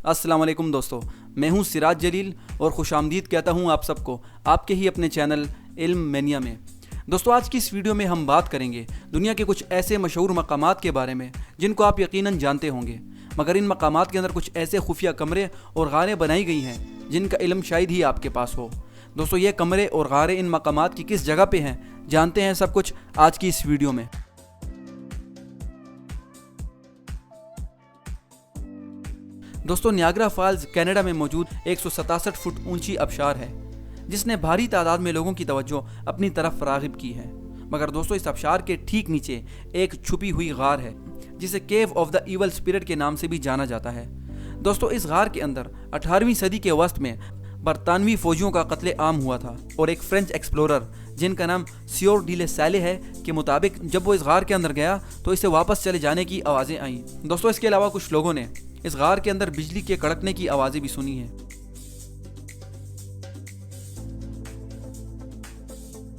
السلام علیکم دوستو، میں ہوں سراج جلیل اور خوش آمدید کہتا ہوں آپ سب کو آپ کے ہی اپنے چینل علم مینیا میں۔ دوستو آج کی اس ویڈیو میں ہم بات کریں گے دنیا کے کچھ ایسے مشہور مقامات کے بارے میں جن کو آپ یقیناً جانتے ہوں گے، مگر ان مقامات کے اندر کچھ ایسے خفیہ کمرے اور غاریں بنائی گئی ہیں جن کا علم شاید ہی آپ کے پاس ہو۔ دوستو یہ کمرے اور غاریں ان مقامات کی کس جگہ پہ ہیں جانتے ہیں سب کچھ آج کی اس ویڈیو میں۔ دوستو نیاگرا فالز کینیڈا میں موجود 167 فٹ اونچی آبشار ہے جس نے بھاری تعداد میں لوگوں کی توجہ اپنی طرف راغب کی ہے، مگر دوستو اس آبشار کے ٹھیک نیچے ایک چھپی ہوئی غار ہے جسے کیو آف دا ایول اسپرٹ کے نام سے بھی جانا جاتا ہے۔ دوستو اس غار کے اندر 18ویں صدی کے وسط میں برطانوی فوجیوں کا قتل عام ہوا تھا اور ایک فرینچ ایکسپلورر جن کا نام سیور ڈی لے سالے ہے کے مطابق جب وہ اس غار کے اندر گیا تو اسے واپس چلے جانے کی آوازیں آئیں۔ دوستو اس کے علاوہ کچھ لوگوں نے اس غار کے اندر بجلی کے کڑکنے کی آوازیں بھی سنی ہیں۔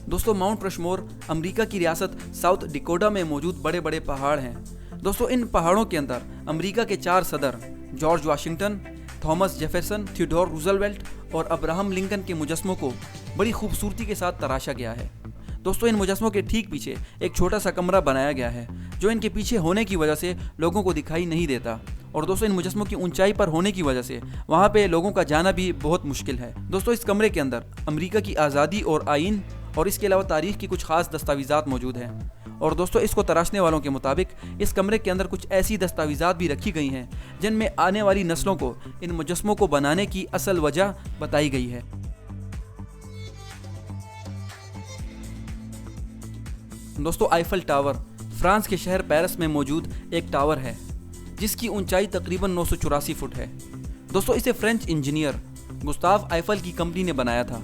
دوستو ماؤنٹ رشمور امریکہ کی ریاست ساؤتھ ڈیکوٹا میں موجود بڑے بڑے پہاڑ ہیں۔ دوستو ان پہاڑوں کے اندر امریکہ کے 4 صدر George Washington, Thomas Jefferson, Theodore Roosevelt اور ابراہم لنکن کے مجسموں کو بڑی خوبصورتی کے ساتھ تراشا گیا ہے۔ دوستو ان مجسموں کے ٹھیک پیچھے ایک چھوٹا سا کمرہ بنایا گیا ہے جو ان کے پیچھے ہونے کی وجہ سے لوگوں کو دکھائی نہیں دیتا، اور دوستو ان مجسموں کی اونچائی پر ہونے کی وجہ سے وہاں پہ لوگوں کا جانا بھی بہت مشکل ہے۔ دوستو اس کمرے کے اندر امریکہ کی آزادی اور آئین اور اس کے علاوہ تاریخ کی کچھ خاص دستاویزات موجود ہیں، اور دوستو اس کو تراشنے والوں کے مطابق اس کمرے کے اندر کچھ ایسی دستاویزات بھی رکھی گئی ہیں جن میں آنے والی نسلوں کو ان مجسموں کو بنانے کی اصل وجہ بتائی گئی ہے۔ دوستو آئیفل ٹاور فرانس کے شہر پیرس میں موجود ایک ٹاور ہے جس کی اونچائی تقریباً 984 فٹ ہے۔ دوستو اسے فرینچ انجینئر گستاو آئیفل کی کمپنی نے بنایا تھا،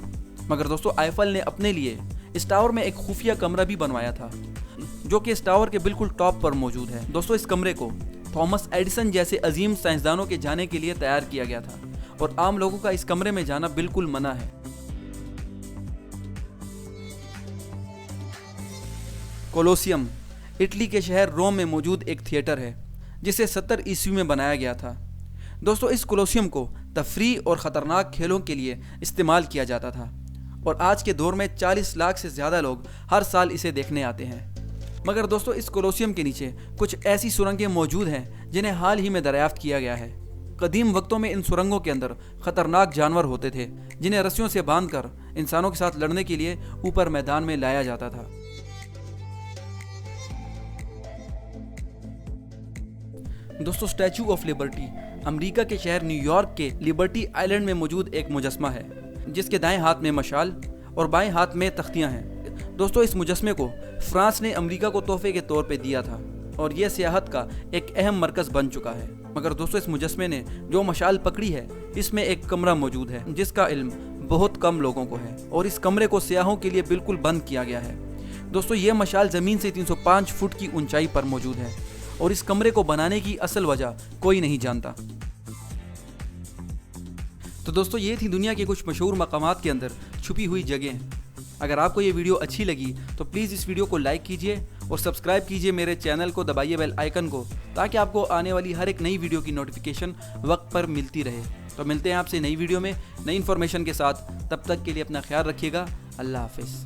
مگر دوستو آئیفل نے اپنے لیے اس ٹاور میں ایک خفیہ کمرہ بھی بنوایا تھا جو کہ اس ٹاور کے بالکل ٹاپ پر موجود ہے۔ دوستو اس کمرے کو تھامس ایڈیسن جیسے عظیم سائنسدانوں کے جانے کے لیے تیار کیا گیا تھا، اور عام لوگوں کا اس کمرے میں جانا بالکل منع ہے۔ کولوسیم اٹلی کے شہر روم میں موجود ایک تھیٹر ہے جسے 70 عیسوی میں بنایا گیا تھا۔ دوستو اس کولوسیم کو تفریح اور خطرناک کھیلوں کے لیے استعمال کیا جاتا تھا، اور آج کے دور میں 40 لاکھ سے زیادہ لوگ ہر سال اسے دیکھنے آتے ہیں۔ مگر دوستو اس کولوسیم کے نیچے کچھ ایسی سرنگیں موجود ہیں جنہیں حال ہی میں دریافت کیا گیا ہے۔ قدیم وقتوں میں ان سرنگوں کے اندر خطرناک جانور ہوتے تھے جنہیں رسیوں سے باندھ کر انسانوں کے ساتھ لڑنے کے لیے اوپر میدان میں لایا جاتا تھا۔ دوستو اسٹیچو آف لبرٹی امریکہ کے شہر نیو یارک کے لبرٹی آئیلینڈ میں موجود ایک مجسمہ ہے جس کے دائیں ہاتھ میں مشال اور بائیں ہاتھ میں تختیاں ہیں۔ دوستو اس مجسمے کو فرانس نے امریکہ کو تحفے کے طور پہ دیا تھا اور یہ سیاحت کا ایک اہم مرکز بن چکا ہے، مگر دوستو اس مجسمے نے جو مشال پکڑی ہے اس میں ایک کمرہ موجود ہے جس کا علم بہت کم لوگوں کو ہے، اور اس کمرے کو سیاحوں کے لیے بالکل بند کیا گیا ہے۔ دوستو یہ مشال زمین سے 305 فٹ کی اونچائی پر موجود ہے، اور اس کمرے کو بنانے کی اصل وجہ کوئی نہیں جانتا۔ تو دوستو یہ تھی دنیا کے کچھ مشہور مقامات کے اندر چھپی ہوئی جگہیں۔ اگر آپ کو یہ ویڈیو اچھی لگی تو پلیز اس ویڈیو کو لائک کیجئے اور سبسکرائب کیجئے میرے چینل کو، دبائیے بیل آئیکن کو، تاکہ آپ کو آنے والی ہر ایک نئی ویڈیو کی نوٹیفیکیشن وقت پر ملتی رہے۔ تو ملتے ہیں آپ سے نئی ویڈیو میں نئی انفارمیشن کے ساتھ، تب تک کے لیے اپنا خیال رکھیے گا۔ اللہ حافظ۔